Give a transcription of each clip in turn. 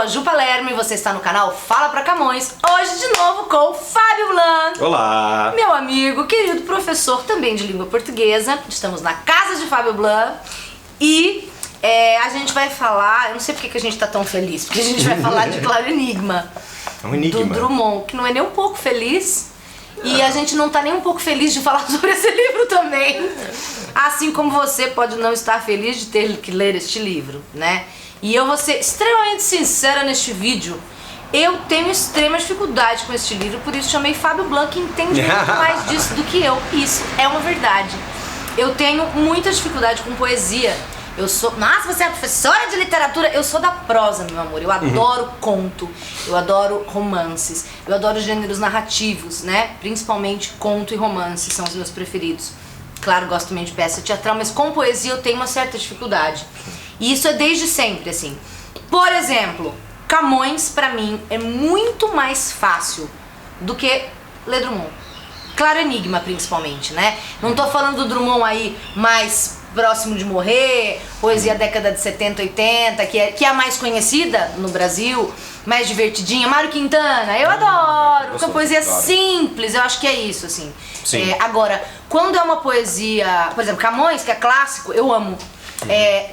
a Ju Palermo e você está no canal Fala Pra Camões. Hoje de novo com o Fábio Blanc. Olá! Meu amigo, querido professor também de língua portuguesa. Estamos na casa de Fábio Blanc e a gente vai falar, eu não sei porque que a gente tá tão feliz, porque a gente vai falar de Claro Enigma. Um enigma. Do Drummond, que não é nem um pouco feliz. E a gente não tá nem um pouco feliz de falar sobre esse livro também. Assim como você pode não estar feliz de ter que ler este livro, né? E eu vou ser extremamente sincera neste vídeo. Eu tenho extrema dificuldade com este livro, por isso chamei Fábio Blanc, que entende muito mais disso do que eu. Isso é uma verdade. Eu tenho muita dificuldade com poesia. Eu sou... Nossa, você é professora de literatura? Eu sou da prosa, meu amor. Eu adoro conto, eu adoro romances, eu adoro gêneros narrativos, né? Principalmente conto e romance são os meus preferidos. Claro, gosto também de peça teatral, mas com poesia eu tenho uma certa dificuldade. E isso é desde sempre, assim. Por exemplo, Camões, pra mim, é muito mais fácil do que ler Drummond. Claro Enigma, principalmente, né? Não tô falando do Drummond aí mais próximo de morrer, poesia década de 70, 80, que é a mais conhecida no Brasil, mais divertidinha. Mário Quintana, eu adoro, porque a poesia é simples, eu acho que é isso, assim. Sim. Agora, quando é uma poesia, por exemplo, Camões, que é clássico, eu amo.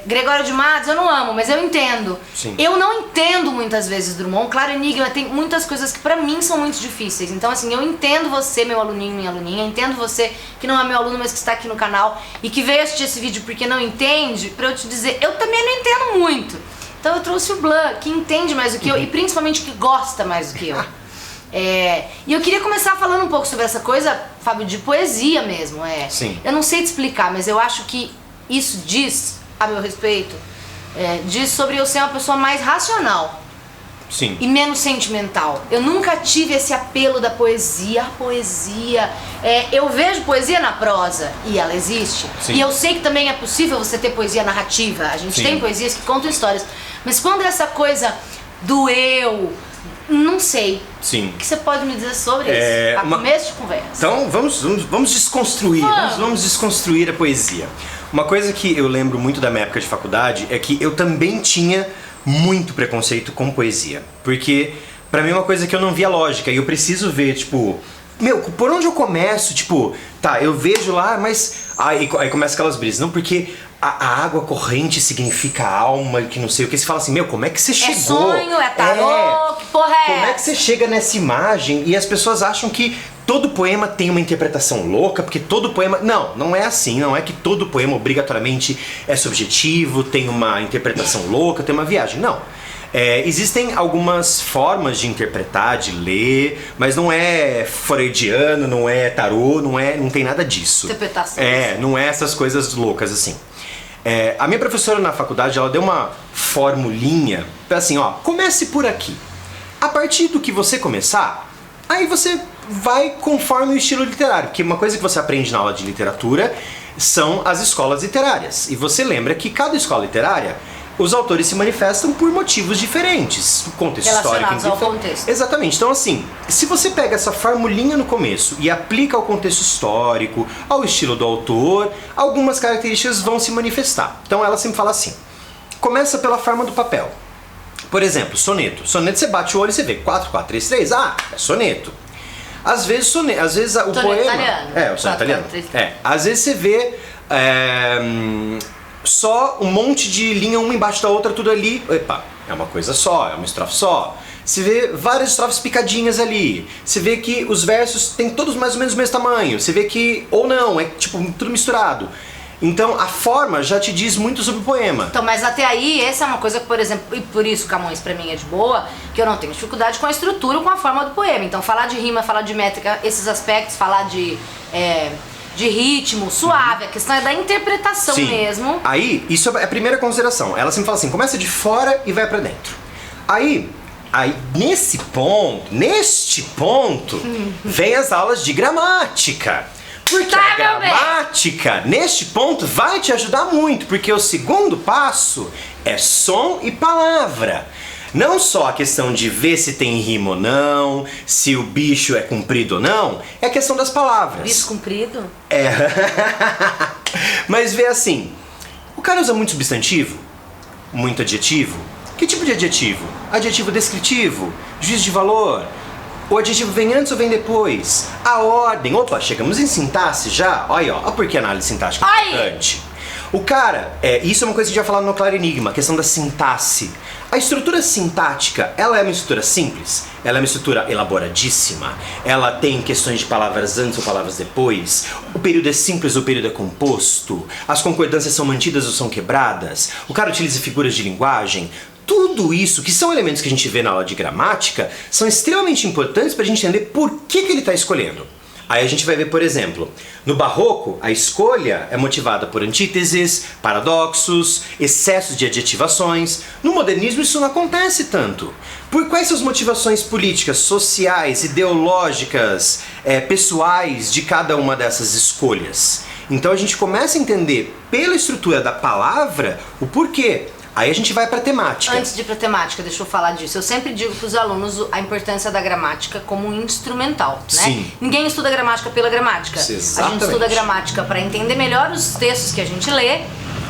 Gregório de Matos eu não amo, mas eu entendo. Sim. Eu não entendo muitas vezes Drummond. Claro Enigma tem muitas coisas que pra mim são muito difíceis. Então assim, eu entendo você, meu aluninho, minha aluninha. Entendo você que não é meu aluno, mas que está aqui no canal e que veio assistir esse vídeo porque não entende, pra eu te dizer, eu também não entendo muito. Então eu trouxe o Blanc, que entende mais do que eu e principalmente que gosta mais do que eu. E eu queria começar falando um pouco sobre essa coisa, Fábio, de poesia mesmo. Sim. Eu não sei te explicar, mas eu acho que isso diz, a meu respeito, diz sobre eu ser uma pessoa mais racional. Sim. E menos sentimental. Eu nunca tive esse apelo da poesia. A poesia. Eu vejo poesia na prosa e ela existe. Sim. E eu sei que também é possível você ter poesia narrativa. A gente Sim. tem poesias que contam histórias. Mas quando é essa coisa do eu, não sei. Sim. O que você pode me dizer sobre isso? A começo de conversa. Então vamos desconstruir. Vamos desconstruir a poesia. Uma coisa que eu lembro muito da minha época de faculdade é que eu também tinha muito preconceito com poesia. Porque pra mim é uma coisa que eu não via lógica. E eu preciso ver, tipo... Meu, por onde eu começo? Tipo, tá, eu vejo lá, mas... Aí começa aquelas brisas. Não, porque a água corrente significa alma, que não sei o que. Você fala assim, meu, como é que você chegou? É sonho, é tarô, que porra é Como é que você chega nessa imagem? E as pessoas acham que todo poema tem uma interpretação louca, porque todo poema... Não é assim, não é que todo poema obrigatoriamente é subjetivo, tem uma interpretação louca, tem uma viagem, não. Existem algumas formas de interpretar, de ler, mas não é freudiano, não é tarô, não tem nada disso. Interpretação. Não é essas coisas loucas assim. A minha professora na faculdade, ela deu uma formulinha, assim, ó, comece por aqui. A partir do que você começar, aí você vai conforme o estilo literário, porque uma coisa que você aprende na aula de literatura são as escolas literárias. E você lembra que cada escola literária, os autores se manifestam por motivos diferentes. O contexto histórico. Relacionados ao contexto. Exatamente. Então assim, se você pega essa formulinha no começo e aplica ao contexto histórico, ao estilo do autor, algumas características vão se manifestar. Então ela sempre fala assim, começa pela forma do papel. Por exemplo, soneto. Soneto você bate o olho e você vê 4, 4, 3, 3, é soneto. Às vezes o poema... Italiano. O soneto italiano. Às vezes você vê só um monte de linha uma embaixo da outra, tudo ali. Epa, é uma coisa só, é uma estrofe só. Você vê várias estrofes picadinhas ali. Você vê que os versos têm todos mais ou menos o mesmo tamanho. Você vê que, ou não, é tipo tudo misturado. Então a forma já te diz muito sobre o poema. Então, mas até aí, essa é uma coisa que, por exemplo, e por isso Camões pra mim é de boa, que eu não tenho dificuldade com a estrutura, com a forma do poema. Então falar de rima, falar de métrica, esses aspectos, falar de ritmo, suave, a questão é da interpretação. Sim. Mesmo. Aí, isso é a primeira consideração. Ela sempre fala assim, começa de fora e vai pra dentro. Aí neste ponto, vem as aulas de gramática. Porque a gramática, neste ponto, vai te ajudar muito, porque o segundo passo é som e palavra. Não só a questão de ver se tem rima ou não, se o bicho é comprido ou não, é a questão das palavras. Bicho comprido? Mas vê assim, o cara usa muito substantivo, muito adjetivo, Que tipo de adjetivo? Adjetivo descritivo? Juízo de valor? O adjetivo vem antes ou vem depois? A ordem. Opa, chegamos em sintaxe já? Olha, ó, por que análise sintática é importante. O cara, isso é uma coisa que a gente vai falar no Claro Enigma, a questão da sintaxe. A estrutura sintática, ela é uma estrutura simples? Ela é uma estrutura elaboradíssima? Ela tem questões de palavras antes ou palavras depois? O período é simples ou o período é composto? As concordâncias são mantidas ou são quebradas? O cara utiliza figuras de linguagem? Tudo isso, que são elementos que a gente vê na aula de gramática, são extremamente importantes para a gente entender por que ele está escolhendo. Aí a gente vai ver, por exemplo, no Barroco, a escolha é motivada por antíteses, paradoxos, excessos de adjetivações. No modernismo isso não acontece tanto. Por quais são as motivações políticas, sociais, ideológicas, pessoais de cada uma dessas escolhas? Então a gente começa a entender pela estrutura da palavra o porquê. Aí a gente vai para temática. Antes de ir para temática, deixa eu falar disso. Eu sempre digo para os alunos a importância da gramática como um instrumental, né? Sim. Ninguém estuda gramática pela gramática. Exatamente. A gente estuda gramática para entender melhor os textos que a gente lê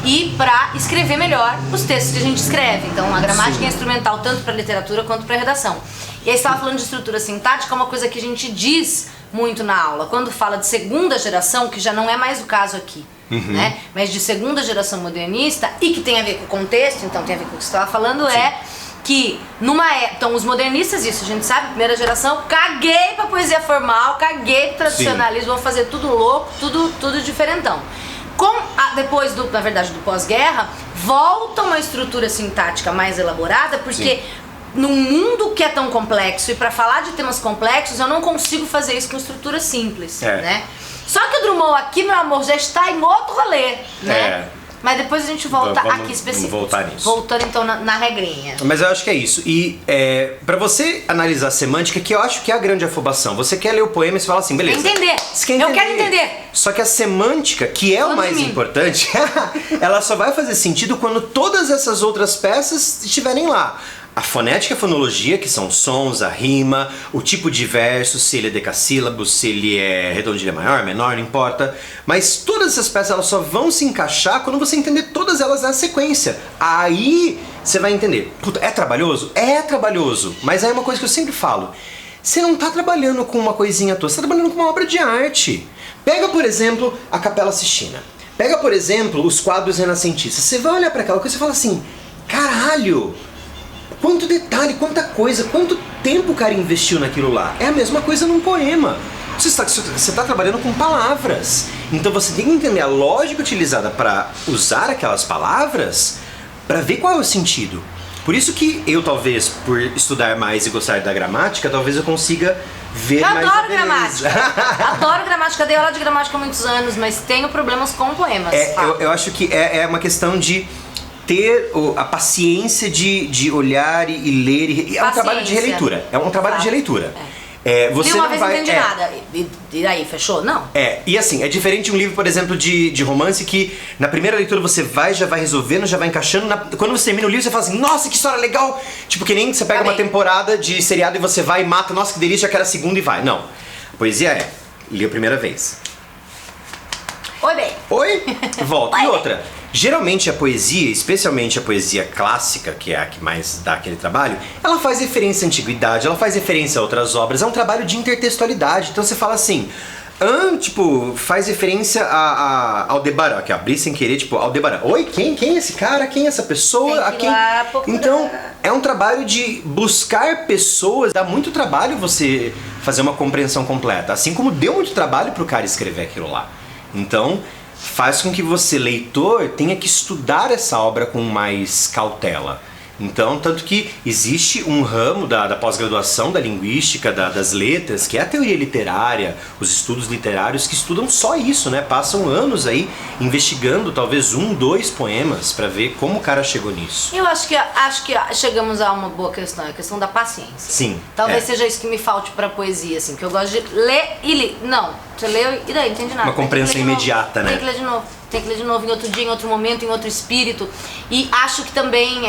e para escrever melhor os textos que a gente escreve. Então a gramática é instrumental tanto para literatura quanto para redação. E aí você estava falando de estrutura sintática, uma coisa que a gente diz muito na aula. Quando fala de segunda geração, que já não é mais o caso aqui. Né? Mas de segunda geração modernista e que tem a ver com o contexto, então tem a ver com o que você estava falando, é que então os modernistas, isso a gente sabe, primeira geração, caguei pra poesia formal, caguei pro tradicionalismo, vou fazer tudo louco, tudo diferentão. Depois na verdade do pós-guerra, volta uma estrutura sintática mais elaborada, porque num mundo que é tão complexo e para falar de temas complexos eu não consigo fazer isso com estrutura simples, né? Só que o Drummond aqui, meu amor, já está em outro rolê, né? Mas depois a gente volta aqui específico. Vamos voltar nisso. Voltando então na regrinha. Mas eu acho que é isso. E pra você analisar a semântica, que eu acho que é a grande afobação. Você quer ler o poema e você fala assim, beleza. Entender. Eu quero entender. Só que a semântica, que é o mais importante, ela só vai fazer sentido quando todas essas outras peças estiverem lá. A fonética e a fonologia, que são sons, a rima, o tipo de verso, se ele é decassílabo, se ele é redondilha maior, menor, não importa. Mas todas essas peças elas só vão se encaixar quando você entender todas elas na sequência. Aí você vai entender. Puta, é trabalhoso? É trabalhoso. Mas aí é uma coisa que eu sempre falo. Você não está trabalhando com uma coisinha à toa, você está trabalhando com uma obra de arte. Pega, por exemplo, a Capela Sistina. Pega, por exemplo, os quadros renascentistas. Você vai olhar para aquela coisa e fala assim, caralho! Quanto detalhe, quanta coisa, quanto tempo o cara investiu naquilo lá. É a mesma coisa num poema. Você está trabalhando com palavras. Então você tem que entender a lógica utilizada para usar aquelas palavras para ver qual é o sentido. Por isso que eu, talvez, por estudar mais e gostar da gramática, talvez eu consiga ver mais a beleza. Adoro gramática. Adoro gramática. Dei aula de gramática há muitos anos, mas tenho problemas com poemas. Eu acho que é uma questão de ter a paciência de olhar e ler. É um trabalho de releitura. É um trabalho de releitura. Você uma não vez vai, não entendi nada. E aí, fechou? Não. E assim, é diferente de um livro, por exemplo, de romance que na primeira leitura você já vai resolvendo, já vai encaixando. Quando você termina o livro, você fala assim, nossa, que história legal! Tipo, que nem você pega uma temporada de seriado e você vai e mata, nossa, que delícia, já quero a segunda e vai. Não. A poesia li a primeira vez. Oi, bem. Oi? Volta. E outra. Geralmente a poesia, especialmente a poesia clássica, que é a que mais dá aquele trabalho, ela faz referência à antiguidade, ela faz referência a outras obras, é um trabalho de intertextualidade. Então você fala assim, faz referência a Aldebaran, que abri sem querer, tipo, Aldebaran. Oi, quem é esse cara? Quem é essa pessoa? Então, é um trabalho de buscar pessoas, dá muito trabalho você fazer uma compreensão completa, assim como deu muito trabalho pro cara escrever aquilo lá. Então, faz com que você, leitor, tenha que estudar essa obra com mais cautela. Então, tanto que existe um ramo da pós-graduação da linguística, das letras, que é a teoria literária, os estudos literários, que estudam só isso, né? Passam anos aí investigando talvez 1, 2 poemas para ver como o cara chegou nisso. Eu acho que chegamos a uma boa questão, a questão da paciência. Sim. Talvez seja isso que me falte pra poesia, assim, que eu gosto de ler e ler. Não, você leu e daí, não entendi nada. Uma compreensão imediata, né? Tem que ler de novo. Tem que ler de novo em outro dia, em outro momento, em outro espírito. E acho que também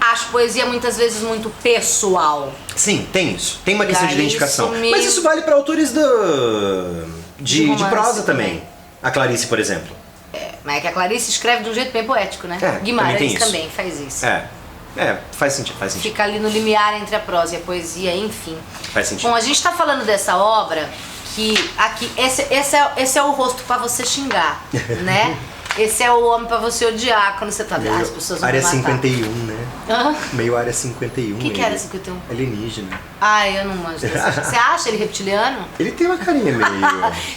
acho poesia muitas vezes muito pessoal. Sim, tem isso. Tem uma questão de identificação. Meio... Mas isso vale para autores de prosa também. A Clarice, por exemplo. Mas é que a Clarice escreve de um jeito bem poético, né? Guimarães também faz isso. Faz sentido. Fica ali no limiar entre a prosa e a poesia, enfim. Faz sentido. Bom, a gente tá falando dessa obra que aqui, esse é o rosto pra você xingar, né? Esse é o homem pra você odiar quando você tá... as pessoas vão Área me matar. 51, né? Meio Área 51. O que era 51? Alienígena. Eu não manjo desse. Você acha ele reptiliano? Ele tem uma carinha meio...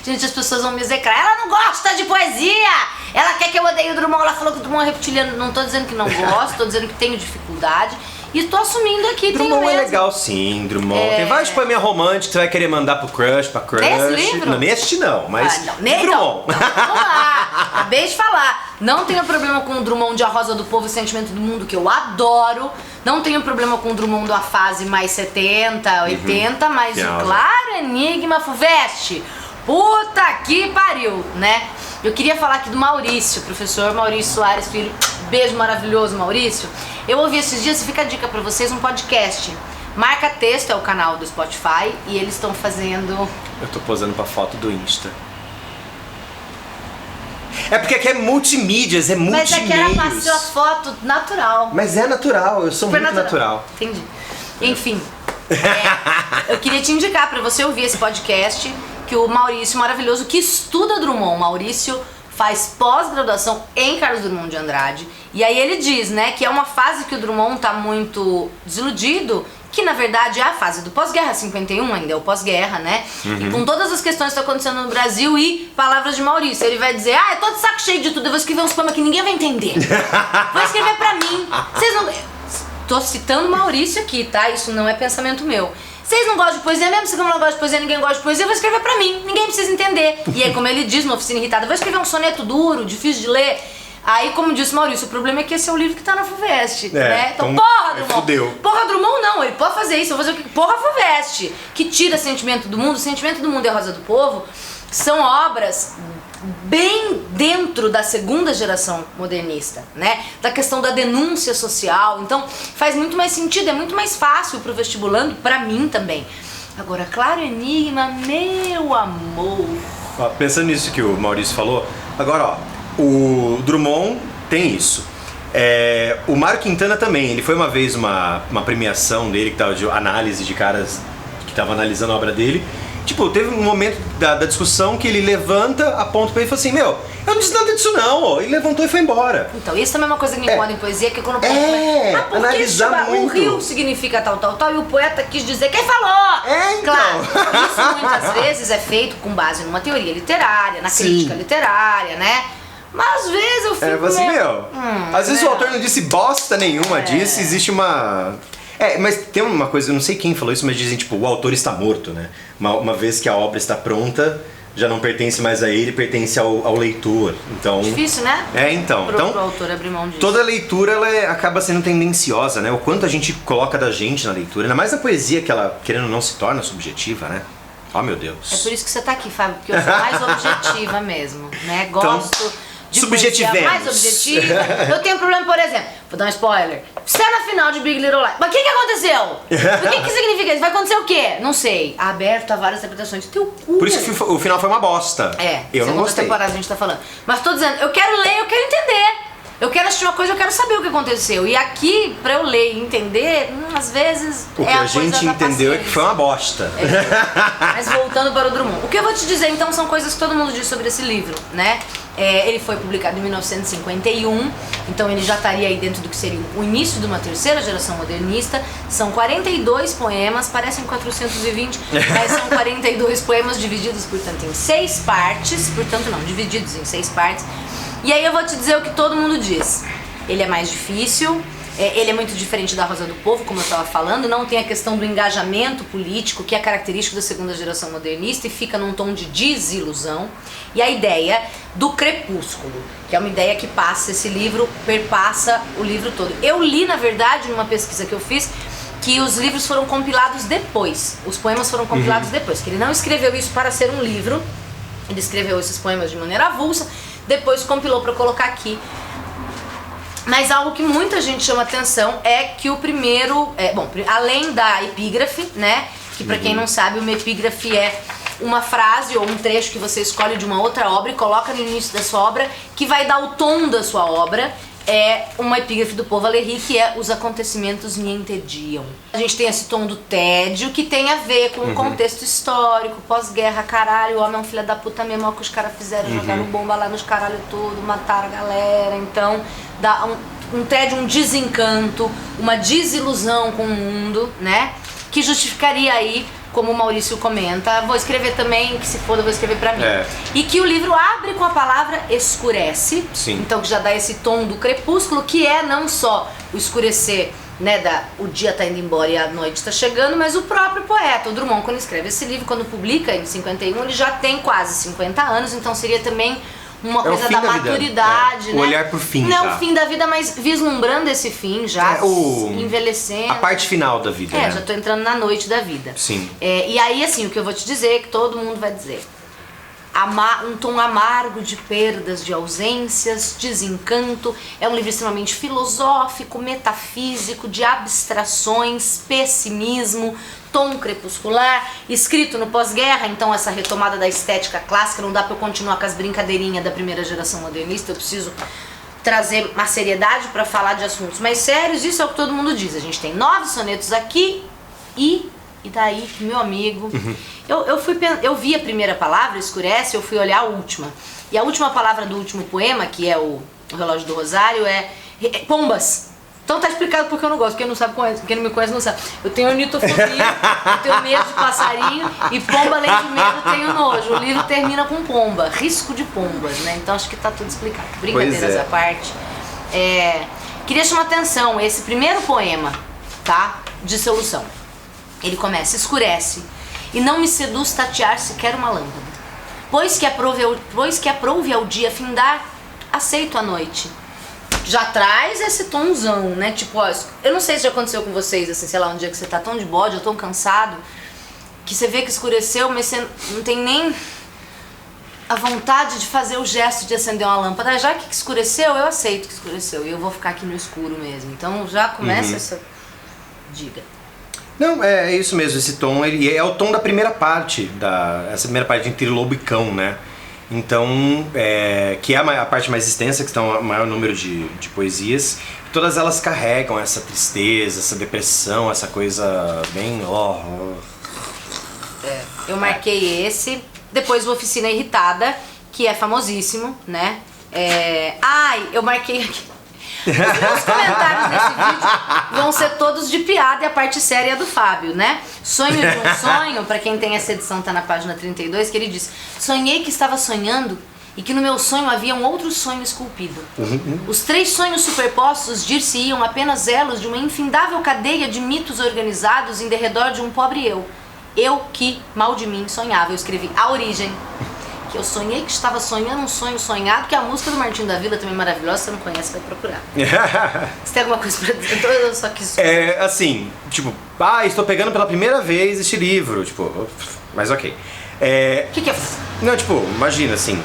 Gente, as pessoas vão me execrar. Ela não gosta de poesia! Ela quer que eu odeie o Drummond. Ela falou que o Drummond é reptiliano. Não tô dizendo que não gosto, tô dizendo que tenho dificuldade. E tô assumindo aqui, tenho Drummond mesmo. é legal sim, Drummond. Tem vários poeminha romântico que você vai querer mandar pro crush, pra crush. Nesse livro? Não, neste não, mas Drummond. Então, vamos lá. Acabei de falar. Não tenho problema com o Drummond de A Rosa do Povo e Sentimento do Mundo, que eu adoro. Não tenho problema com o Drummond da fase mais 70, 80, mas o Claro Enigma Fuveste. Puta que pariu, né? Eu queria falar aqui do Maurício, professor Maurício Soares Filho. Beijo maravilhoso, Maurício. Eu ouvi esses dias, fica a dica pra vocês, um podcast. Marca Texto é o canal do Spotify e eles estão fazendo... Eu tô posando pra foto do Insta. É porque aqui é multimídias, é multimeios. Mas aqui era pra ser a foto natural. Mas é natural, eu sou Super muito natural. Entendi. Enfim, eu queria te indicar pra você ouvir esse podcast, que o Maurício maravilhoso, que estuda Drummond, Maurício faz pós-graduação em Carlos Drummond de Andrade. E aí ele diz, né, que é uma fase que o Drummond tá muito desiludido, que na verdade é a fase do pós-guerra, 51 ainda é o pós-guerra, né? E com todas as questões que estão acontecendo no Brasil e palavras de Maurício. Ele vai dizer, eu tô de saco cheio de tudo, eu vou escrever uns poemas que ninguém vai entender. Vou escrever pra mim. Vocês não... Tô citando Maurício aqui, tá? Isso não é pensamento meu. Vocês não gostam de poesia mesmo? Se eu não gosto de poesia, ninguém gosta de poesia, eu vou escrever pra mim. Ninguém precisa entender. E aí, como ele diz no Oficina Irritada, eu vou escrever um soneto duro, difícil de ler. Aí, como disse Maurício, o problema é que esse é o livro que tá na Fuveste, né? Então, porra, Drummond! Fudeu. Porra, Drummond não, ele pode fazer isso, eu vou fazer o que? Porra, Fuveste! Que tira Sentimento do Mundo, Sentimento do Mundo e A Rosa do Povo são obras bem dentro da segunda geração modernista, né? Da questão da denúncia social. Então, faz muito mais sentido, é muito mais fácil pro vestibulando, pra mim também. Agora, Claro Enigma, meu amor. Pensando nisso que o Maurício falou, agora o Drummond tem isso. O Mário Quintana também, ele foi uma vez uma premiação dele, que tava de análise de caras que estavam analisando a obra dele. Tipo, teve um momento da discussão que ele levanta, aponta pra ele e fala assim, eu não disse nada disso não, ele levantou e foi embora. Então, isso também é uma coisa que me incomoda em poesia, que é quando o poeta porque analisar muito. O rio significa tal, e o poeta quis dizer, quem falou? Então. Claro, isso muitas vezes é feito com base numa teoria literária, na crítica literária, né? Mas às vezes eu fico assim, às vezes o autor não disse bosta nenhuma disso, existe uma... mas tem uma coisa, eu não sei quem falou isso, mas dizem, tipo, o autor está morto, né? Uma vez que a obra está pronta, já não pertence mais a ele, pertence ao leitor. Então... Difícil, né? Então... Pro autor abrir mão disso. Toda leitura, ela acaba sendo tendenciosa, né? O quanto a gente coloca da gente na leitura, ainda mais na poesia, que ela, querendo ou não, se torna subjetiva, né? Oh, meu Deus. É por isso que você tá aqui, Fábio, porque eu sou mais objetiva mesmo, né? Gosto... de subjetivemos. Mais objetiva. Eu tenho um problema, por exemplo, vou dar um spoiler. Cena final de Big Little Lies. Mas o que aconteceu? O que significa isso? Vai acontecer o quê? Não sei. Aberto a várias interpretações. Teu cu. Por isso que o final foi uma bosta. Eu não gostei. Temporada a gente tá falando. Mas tô dizendo, eu quero ler, eu quero entender. Eu quero assistir uma coisa, eu quero saber o que aconteceu. E aqui, pra eu ler e entender, às vezes o que a gente entendeu é que foi uma bosta. Mas voltando para o Drummond. O que eu vou te dizer, então, são coisas que todo mundo diz sobre esse livro, né? Ele foi publicado em 1951, então ele já estaria aí dentro do que seria o início de uma terceira geração modernista. São 42 poemas, parecem 420, mas são 42 poemas divididos, portanto, em 6 partes. Portanto, não, divididos em 6 partes. E aí eu vou te dizer o que todo mundo diz. Ele é mais difícil, ele é muito diferente da Rosa do Povo, como eu estava falando, não tem a questão do engajamento político, que é característico da segunda geração modernista, e fica num tom de desilusão. E a ideia do crepúsculo, que é uma ideia que passa esse livro, perpassa o livro todo. Eu li, na verdade, numa pesquisa que eu fiz, que os livros foram compilados depois, os poemas foram compilados depois, que ele não escreveu isso para ser um livro, ele escreveu esses poemas de maneira avulsa, depois compilou para colocar aqui. Mas algo que muita gente chama atenção é que o primeiro, além da epígrafe, né, que pra quem não sabe, uma epígrafe é uma frase ou um trecho que você escolhe de uma outra obra e coloca no início da sua obra, que vai dar o tom da sua obra. é uma epígrafe do Paul Valéry, que é os acontecimentos me entediam. A gente tem esse tom do tédio que tem a ver com o contexto histórico, pós-guerra, caralho, o homem é um filho da puta mesmo, olha o que os caras fizeram, jogaram bomba lá nos caralho todo, mataram a galera, então dá um tédio, um desencanto, uma desilusão com o mundo, né? Que justificaria aí, como o Maurício comenta, vou escrever também, que se foda, vou escrever pra mim. E que o livro abre com a palavra escurece, então que já dá esse tom do crepúsculo, que é não só o escurecer, né, o dia tá indo embora e a noite tá chegando, mas o próprio poeta, o Drummond, quando escreve esse livro, quando publica em 51, ele já tem quase 50 anos, então seria também uma coisa da maturidade, né? O olhar pro fim Não já. o fim da vida, mas vislumbrando esse fim já, envelhecendo. A parte final da vida, né? Já tô entrando na noite da vida. Sim. E aí, assim, o que eu vou te dizer, que todo mundo vai dizer. Um tom amargo de perdas, de ausências, desencanto. É um livro extremamente filosófico, metafísico, de abstrações, pessimismo, tom crepuscular, escrito no pós-guerra, então essa retomada da estética clássica, não dá pra eu continuar com as brincadeirinhas da primeira geração modernista, eu preciso trazer uma seriedade pra falar de assuntos mais sérios, isso é o que todo mundo diz. A gente tem 9 sonetos aqui e daí, meu amigo, eu vi a primeira palavra, escurece, eu fui olhar a última. E a última palavra do último poema, que é o Relógio do Rosário, é pombas. Então tá explicado porque eu não gosto, quem não sabe conhece, quem não me conhece não sabe. Eu tenho ornitofobia, eu tenho medo de passarinho e pomba além de medo eu tenho nojo. O livro termina com pomba, risco de pombas, né? Então acho que tá tudo explicado. Brincadeiras à parte. Queria chamar atenção, esse primeiro poema, tá? De solução. Ele começa, escurece, e não me seduz tatear sequer uma lâmpada. Pois que aprouve ao dia findar, aceito a noite. Já traz esse tomzão, né? Tipo, ó, eu não sei se já aconteceu com vocês, assim, sei lá, um dia que você tá tão de bode, ou tão cansado, que você vê que escureceu, mas você não tem nem a vontade de fazer o gesto de acender uma lâmpada. Já que escureceu, eu aceito que escureceu, e eu vou ficar aqui no escuro mesmo. Então já começa essa... Diga. Não, é isso mesmo, esse tom, ele é o tom da primeira parte, essa primeira parte entre lobo e cão, né? Então, que é a parte mais extensa, que estão o maior número de poesias, todas elas carregam essa tristeza, essa depressão, essa coisa bem... Eu marquei esse, depois o Oficina Irritada, que é famosíssimo, né? Eu marquei aqui. Os meus comentários nesse vídeo vão ser todos de piada e a parte séria é do Fábio, né? Sonho de um sonho, pra quem tem essa edição, tá na página 32, que ele diz: sonhei que estava sonhando e que no meu sonho havia um outro sonho esculpido. Os 3 sonhos superpostos dir-se-iam apenas elos de uma infindável cadeia de mitos organizados em derredor de um pobre eu. Eu que, mal de mim, sonhava. Eu escrevi A Origem. Que eu sonhei que estava sonhando um sonho sonhado, que é a música do Martinho da Vila, também maravilhosa, se você não conhece, vai procurar. Você tem alguma coisa pra dizer? Então eu só quis... assim, tipo, estou pegando pela primeira vez este livro, tipo, mas ok. O que é? Não, tipo, imagina, assim,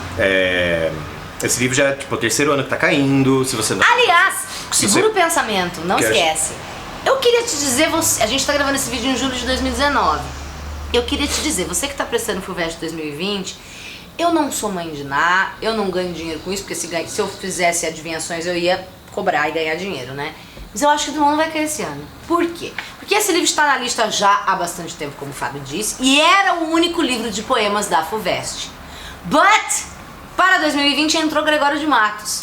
esse livro já é, tipo, o 3º ano que tá caindo, se você não... Aliás, segura o pensamento, não esquece. Eu queria te dizer, a gente tá gravando esse vídeo em julho de 2019, eu queria te dizer, você que tá prestando FUVEST 2020... Eu não sou mãe de Ná, eu não ganho dinheiro com isso, porque se eu fizesse adivinhações eu ia cobrar e ganhar dinheiro, né? Mas eu acho que o Drummond não vai cair esse ano. Por quê? Porque esse livro está na lista já há bastante tempo, como o Fábio disse, e era o único livro de poemas da FUVEST. But, para 2020 entrou Gregório de Matos.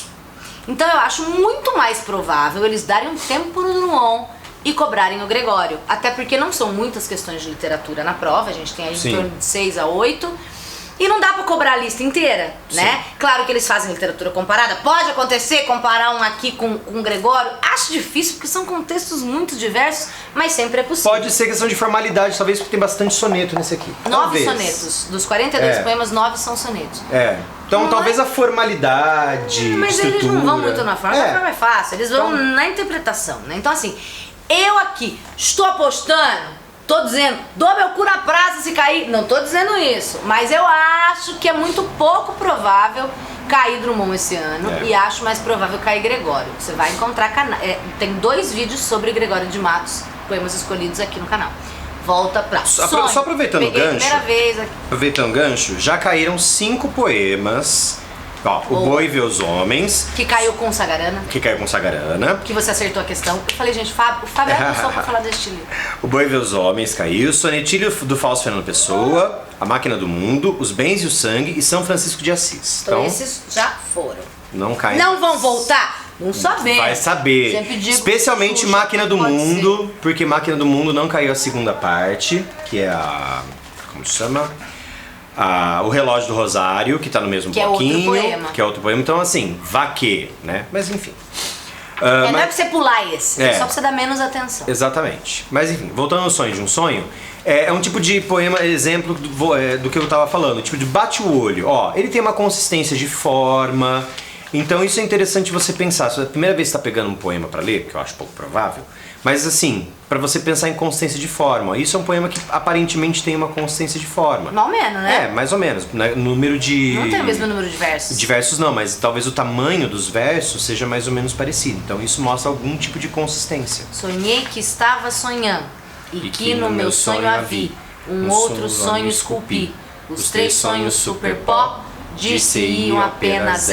Então eu acho muito mais provável eles darem um tempo no Drummond e cobrarem o Gregório. Até porque não são muitas questões de literatura na prova, a gente tem aí em torno de 6 a 8. E não dá pra cobrar a lista inteira, né? Claro que eles fazem literatura comparada. Pode acontecer comparar um aqui com o Gregório. Acho difícil porque são contextos muito diversos, mas sempre é possível. Pode ser questão de formalidade, talvez, porque tem bastante soneto nesse aqui. 9 sonetos. Dos 42 poemas, 9 são sonetos. Então talvez a formalidade, mas eles não vão muito na forma, a forma é fácil. Eles vão na interpretação, né? Então assim, eu aqui estou apostando... Tô dizendo, dou meu cu na praça se cair. Não tô dizendo isso, mas eu acho que é muito pouco provável cair Drummond esse ano. E acho mais provável cair Gregório. Você vai encontrar tem 2 vídeos sobre Gregório de Matos, poemas escolhidos aqui no canal. Volta pra sonho. Só aproveitando o gancho. Primeira vez aqui. Aproveitando o gancho, já caíram 5 poemas Ó, o boi vê os homens. Que caiu com Sagarana. Que caiu com Sagarana. Que você acertou a questão. Eu falei, gente, o Fábio é a pessoa pra falar deste livro. O boi vê os homens, caiu. Sonetilho do falso Fernando Pessoa. A Máquina do Mundo. Os Bens e o Sangue. E São Francisco de Assis. Então esses já foram. Não cai. Não vão voltar? Não saber. Vai saber. Sempre digo, especialmente Xuxa, Máquina do pode Mundo. Porque Máquina do Mundo não caiu a segunda parte. Que é a... Como se chama? O Relógio do Rosário, que tá no mesmo que bloquinho. É outro poema. Que é outro poema. Então, assim, vaque, né? Mas enfim. Não é pra você pular esse, é só pra você dar menos atenção. Exatamente. Mas enfim, voltando ao Sonho de um Sonho, é um tipo de poema, exemplo do que eu tava falando, tipo de bate o olho. Ó, ele tem uma consistência de forma, então isso é interessante você pensar. Se é a primeira vez que você tá pegando um poema pra ler, que eu acho pouco provável, mas assim, pra você pensar em consistência de forma. Isso é um poema que aparentemente tem uma consistência de forma. Mais ou menos, né? É, mais ou menos. Né? Número de... Não tem o mesmo número de versos. De versos não, mas talvez o tamanho dos versos seja mais ou menos parecido. Então isso mostra algum tipo de consistência. Sonhei que estava sonhando e que no meu sonho havia um outro sonho esculpi. Os três sonhos superpó dir-se-iam apenas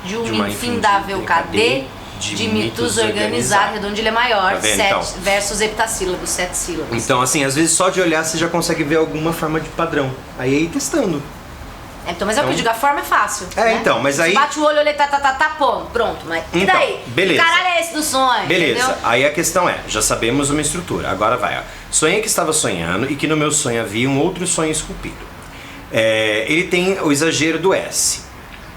de uma infindável cadeia de mitos organizar, redondilha maior, Tá vendo, então? versos heptassílabos, 7 sílabas. Então, assim, às vezes só de olhar você já consegue ver alguma forma de padrão. Aí testando. Então, mas é o que eu digo, a forma é fácil. É, né? então, mas aí... Você bate o olho, olha, pô, pronto. Mas e Então, daí? beleza. Que caralho é esse do sonho? Beleza, Entendeu? aí a questão é, já sabemos uma estrutura, agora vai, ó. Sonhei que estava sonhando e que no meu sonho havia um outro sonho esculpido. Ele tem o exagero do S.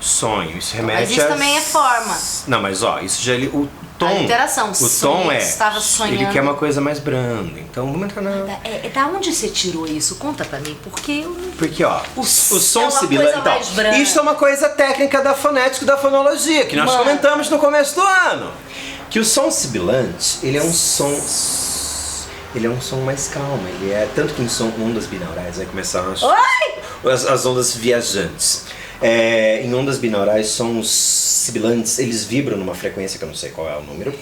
Sonho, isso remete Mas isso também é forma. Não, mas ó, isso já... O tom, a interação. o tom estava sonhando. ele quer uma coisa mais branda, então vamos entrar na... Da onde você tirou isso? Conta pra mim, porque eu não... Porque, ó, o som sibilante... Então, isso é uma coisa técnica da fonética e da fonologia, que nós comentamos no começo do ano. Que o som sibilante, ele é um som... Ele é um som mais calmo, ele é... Tanto que em ondas binaurais vai começar as ondas viajantes. Em ondas binaurais, sons sibilantes, eles vibram numa frequência que eu não sei qual é o número.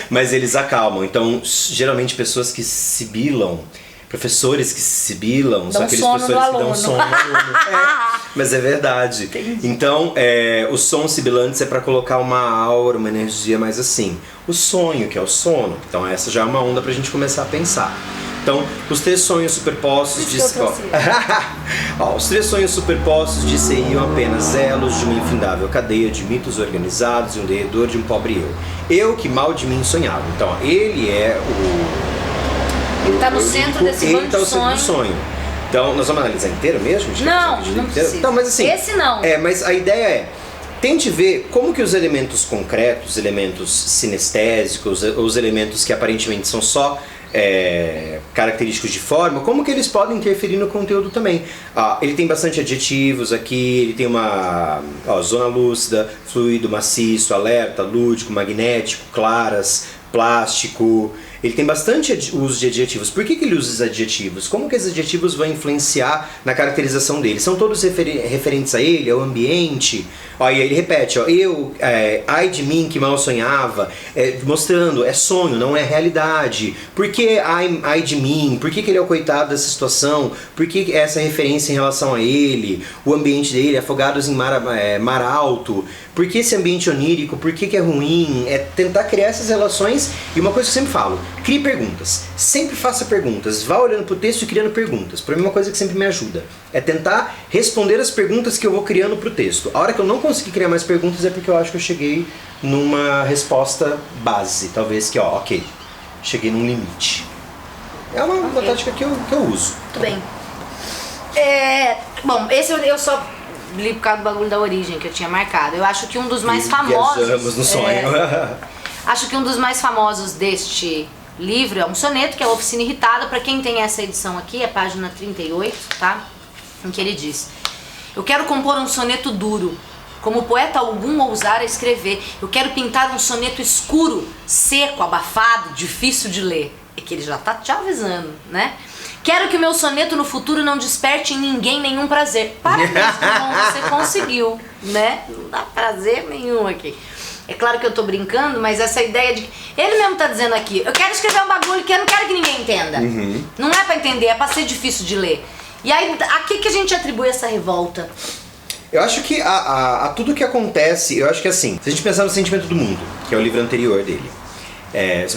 Mas eles acalmam. Então, geralmente pessoas que sibilam, professores que sibilam, são aqueles professores que dão sono no aluno. Mas é verdade. Entendi. Então, os sons sibilantes é para colocar uma aura, uma energia mais assim. O sonho, que é o sono. Então, essa já é uma onda pra gente começar a pensar. Então, os três sonhos superpostos os três sonhos superpostos dir-se-iam apenas elos de uma infindável cadeia de mitos organizados e um derredor de um pobre eu. Eu que mal de mim sonhava. Então, ó, ele é o... Ele tá no centro desse bando de sonho. Sonho. Então, nós vamos analisar inteiro mesmo? Não precisa. Então, mas assim... Esse não. Mas a ideia é... Tente ver como que os elementos concretos, elementos sinestésicos, os elementos que aparentemente são só... característicos de forma, como que eles podem interferir no conteúdo também. Ele tem bastante adjetivos aqui, ele tem uma zona lúcida, fluido, maciço, alerta, lúdico, magnético, claras, plástico. Ele tem bastante uso de adjetivos. Por que ele usa os adjetivos? Como que esses adjetivos vão influenciar na caracterização dele? São todos referentes a ele, ao ambiente? E aí ele repete, ai de mim que mal sonhava, mostrando, é sonho, não é realidade. Por que ai de mim? Por que ele é o coitado dessa situação? Por que essa referência em relação a ele? O ambiente dele, afogados em mar alto? Por que esse ambiente onírico? Por que é ruim? É tentar criar essas relações. E uma coisa que eu sempre falo, crie perguntas. Sempre faça perguntas. Vá olhando pro texto e criando perguntas. Para mim uma coisa que sempre me ajuda é tentar responder as perguntas que eu vou criando pro texto. A hora que eu não conseguir criar mais perguntas é porque eu acho que eu cheguei numa resposta base. Talvez que, cheguei num limite. É uma tática que eu uso. Muito bem. Bom, esse eu só li por causa do bagulho da origem que eu tinha marcado. Eu acho que um dos mais famosos... Viajamos no sonho. Acho que um dos mais famosos deste livro é um soneto, que é a Oficina Irritada. Para quem tem essa edição aqui, é página 38, tá? Em que ele diz: eu quero compor um soneto duro, como poeta algum ousara escrever. Eu quero pintar um soneto escuro, seco, abafado, difícil de ler. É que ele já tá te avisando, né? Quero que o meu soneto no futuro não desperte em ninguém nenhum prazer. Parabéns, irmão, você conseguiu, né? Não dá prazer nenhum aqui. É claro que eu tô brincando, mas essa ideia de... Ele mesmo tá dizendo aqui, eu quero escrever um bagulho que eu não quero que ninguém entenda. Não é pra entender, é pra ser difícil de ler. E aí, a que a gente atribui essa revolta? Eu acho que a tudo que acontece, eu acho que assim, se a gente pensar no Sentimento do Mundo, que é o livro anterior dele,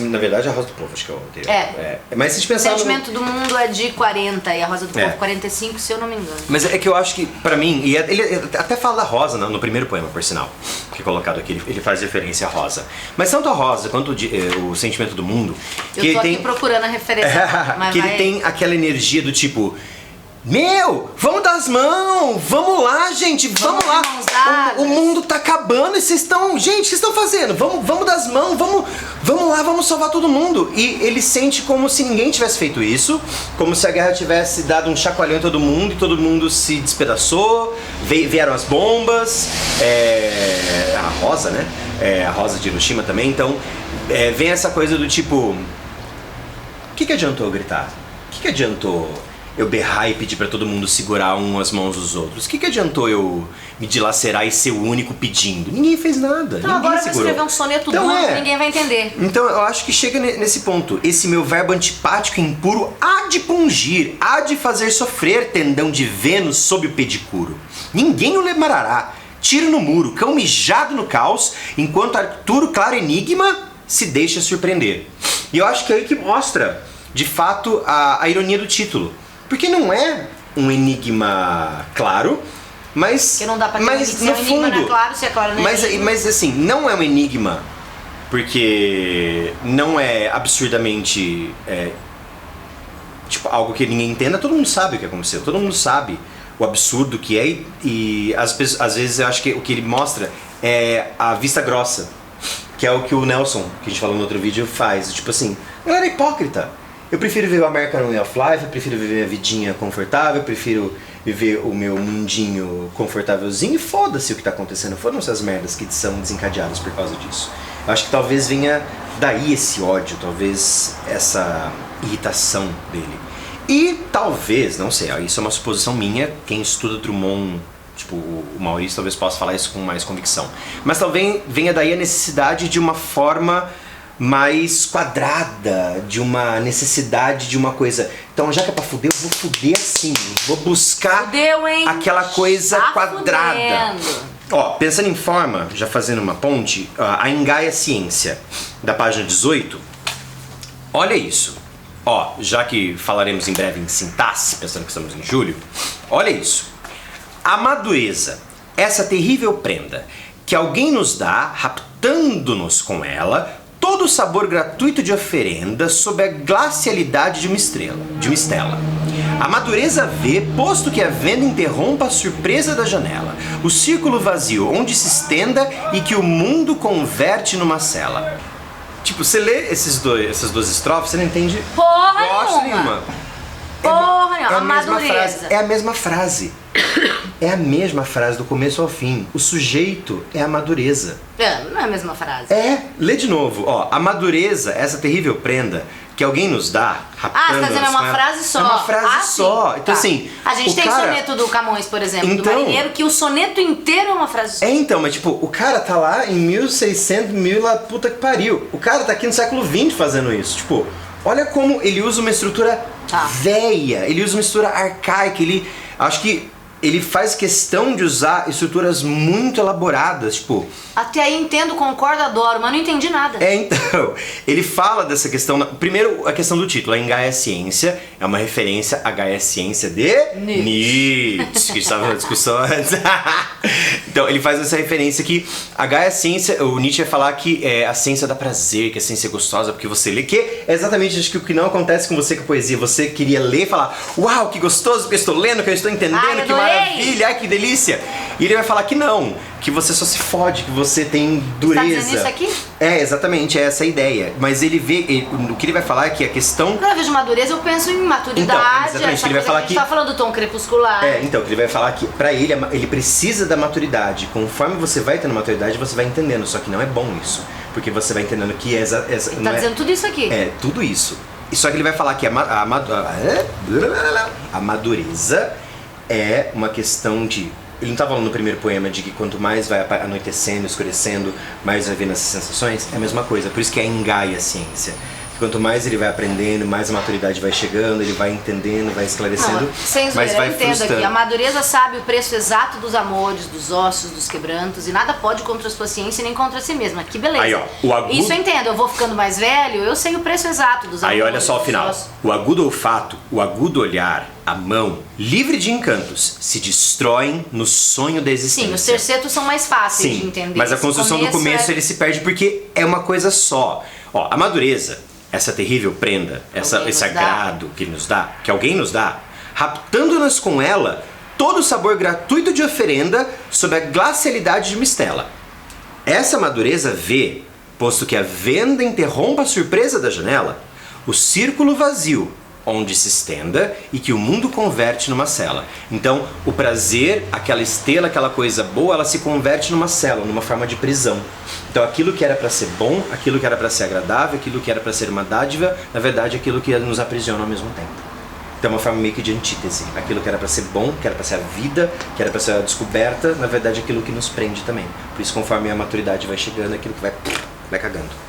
na verdade a Rosa do Povo, acho que é o anterior. Mas se a gente pensar O Sentimento do Mundo é de 40 e a Rosa do Povo 45, se eu não me engano. Mas é que eu acho que, pra mim, e ele até fala da Rosa no primeiro poema, por sinal, que é colocado aqui, ele faz referência à Rosa. Mas tanto a Rosa quanto o Sentimento do Mundo... Eu tô aqui procurando a referência. Mas que ele tem aquela energia do tipo... Meu, vamos dar as mãos, vamos lá, gente, vamos lá. O mundo tá acabando e vocês estão... Gente, o que vocês estão fazendo? Vamos dar as mãos, vamos lá, vamos salvar todo mundo. E ele sente como se ninguém tivesse feito isso, como se a guerra tivesse dado um chacoalhão em todo mundo e todo mundo se despedaçou, vieram as bombas, a Rosa, né? A Rosa de Hiroshima também, então vem essa coisa do tipo... O que adiantou eu gritar? O que adiantou... eu berrar e pedir pra todo mundo segurar as mãos dos outros? O que adiantou eu me dilacerar e ser o único pedindo? Ninguém fez nada. Então agora eu vou escrever um soneto duro que ninguém vai entender. Então eu acho que chega nesse ponto. Esse meu verbo antipático e impuro há de pungir, há de fazer sofrer tendão de Vênus sob o pedicuro. Ninguém o lemarará. Tiro no muro, cão mijado no caos, enquanto Arturo, claro enigma, se deixa surpreender. E eu acho que é aí que mostra, de fato, a ironia do título. Porque não é um enigma claro, mas... Que não dá pra ter se é um enigma não é claro, se é claro não é enigma. Mas assim, não é um enigma porque não é absurdamente... tipo, algo que ninguém entenda. Todo mundo sabe o que aconteceu, todo mundo sabe o absurdo que é. E às vezes eu acho que o que ele mostra é a vista grossa, que é o que o Nelson, que a gente falou no outro vídeo, faz. Tipo assim, a galera é hipócrita. Eu prefiro viver o American Way of Life, eu prefiro viver a vidinha confortável, eu prefiro viver o meu mundinho confortávelzinho e foda-se o que tá acontecendo, foda-se as merdas que são desencadeadas por causa disso. Eu acho que talvez venha daí esse ódio, talvez essa irritação dele. E talvez, não sei, isso é uma suposição minha, quem estuda Drummond, tipo o Maurício talvez possa falar isso com mais convicção, mas talvez venha daí a necessidade de uma forma mais quadrada, de uma necessidade de uma coisa. Então, já que é pra fuder, eu vou fuder assim. Vou buscar aquela coisa quadrada. Ó, pensando em forma, já fazendo uma ponte, a Engaia Ciência, da página 18. Olha isso. Ó, já que falaremos em breve em sintaxe, pensando que estamos em julho, olha isso. A madureza, essa terrível prenda que alguém nos dá, raptando-nos com ela, todo o sabor gratuito de oferenda sob a glacialidade de uma estela. A madureza vê, posto que a venda interrompa a surpresa da janela, o círculo vazio onde se estenda e que o mundo converte numa cela. Tipo, você lê essas duas estrofes, você não entende porra nenhuma. Porra nenhuma, a madureza. É a mesma frase. É a mesma frase do começo ao fim. O sujeito é a madureza. Não é a mesma frase. Lê de novo. Ó, a madureza, essa terrível prenda que alguém nos dá, raptando-nos. Você tá dizendo uma frase só. É uma frase só. Então assim... A gente tem soneto do Camões, por exemplo, do Marinheiro, que o soneto inteiro é uma frase só. Então, mas tipo, o cara tá lá em 1600, puta que pariu. O cara tá aqui no século XX fazendo isso. Tipo, olha como ele usa uma estrutura velha, ele usa uma estrutura arcaica, acho que ele faz questão de usar estruturas muito elaboradas, tipo... Até aí entendo, concordo, adoro, mas não entendi nada. Então, ele fala dessa questão... Primeiro, a questão do título, a Engaia Ciência, é uma referência à Gaia Ciência de Nietzsche, que estava na discussão antes. Então, ele faz essa referência que a Gaia Ciência, o Nietzsche vai falar que é a ciência dá prazer, que a ciência é gostosa porque você lê, que é exatamente acho que o que não acontece com você com a poesia. Você queria ler e falar, uau, que gostoso que eu estou lendo, que eu estou entendendo, que maravilha, ai que delícia. E ele vai falar que não, que você só se fode, que você tem dureza. Tá dizendo isso aqui? Exatamente, é essa a ideia. Mas ele vê, o que ele vai falar é que a questão... Quando eu vejo madureza, eu penso em maturidade, então, exatamente, ele vai falar que a gente tá falando do tom crepuscular. Então, ele vai falar que pra ele, ele precisa da maturidade. Conforme você vai tendo maturidade, você vai entendendo. Só que não é bom isso. Porque você vai entendendo que ele tá dizendo tudo isso aqui. Tudo isso. E só que ele vai falar que a madureza é uma questão de... Ele não tá falando no primeiro poema de que quanto mais vai anoitecendo, escurecendo, mais vai vendo essas sensações. É a mesma coisa. Por isso que é Engaia Ciência. Quanto mais ele vai aprendendo, mais a maturidade vai chegando, ele vai entendendo, vai esclarecendo, Não, sem mas zoeira, vai eu entendo frustrando. aqui. A madureza sabe o preço exato dos amores, dos ossos, dos quebrantos, e nada pode contra a sua ciência nem contra si mesma. Que beleza. Aí, ó, o agudo... Isso eu entendo. Eu vou ficando mais velho, eu sei o preço exato dos amores. Aí olha só o final. Ossos. O agudo olfato, o agudo olhar, a mão, livre de encantos, se destroem no sonho da existência. Sim, os tercetos são mais fáceis de entender. Mas a Esse construção do começo ele se perde porque é uma coisa só. Ó, a madureza, essa terrível prenda, esse agrado que nos dá, que alguém nos dá, raptando-nos com ela todo o sabor gratuito de oferenda sob a glacialidade de mistela. Essa madureza vê, posto que a venda interrompa a surpresa da janela, o círculo vazio onde se estenda e que o mundo converte numa cela. Então, o prazer, aquela estela, aquela coisa boa, ela se converte numa cela, numa forma de prisão. Então, aquilo que era para ser bom, aquilo que era para ser agradável, aquilo que era para ser uma dádiva, na verdade, aquilo que nos aprisiona ao mesmo tempo. Então, é uma forma meio que de antítese. Aquilo que era para ser bom, que era para ser a vida, que era para ser a descoberta, na verdade, aquilo que nos prende também. Por isso, conforme a maturidade vai chegando, aquilo que vai cagando.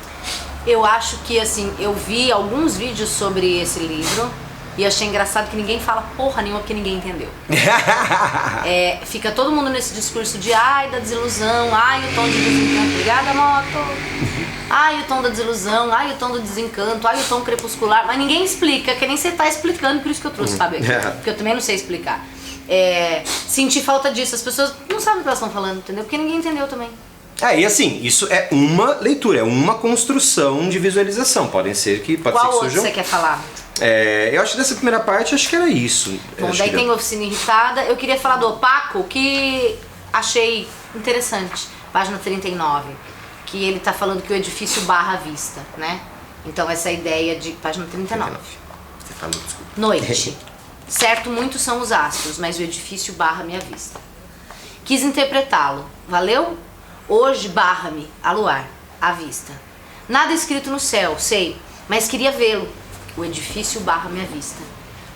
Eu acho que, assim, eu vi alguns vídeos sobre esse livro e achei engraçado que ninguém fala porra nenhuma porque ninguém entendeu. Fica todo mundo nesse discurso de ai, da desilusão, ai, o tom de desencanto. Obrigada, moto. Ai, o tom da desilusão, ai, o tom do desencanto, ai, o tom crepuscular. Mas ninguém explica, que nem você tá explicando, por isso que eu trouxe o Fábio aqui. Porque eu também não sei explicar. Senti falta disso, as pessoas não sabem o que elas estão falando, entendeu? Porque ninguém entendeu também. E assim, isso é uma leitura, é uma construção de visualização. Pode ser que Qual outro surjam... você quer falar? Eu acho que dessa primeira parte, acho que era isso. Bom, daí tem Oficina Irritada. Eu queria falar do Opaco, que achei interessante. Página 39. Que ele tá falando que o edifício barra a vista, né? Então essa ideia de... Página 39. Você falou, desculpa. Noite. Certo, muitos são os astros, mas o edifício barra minha vista. Quis interpretá-lo. Valeu? Hoje barra-me a luar, à vista. Nada escrito no céu, sei, mas queria vê-lo. O edifício barra minha vista.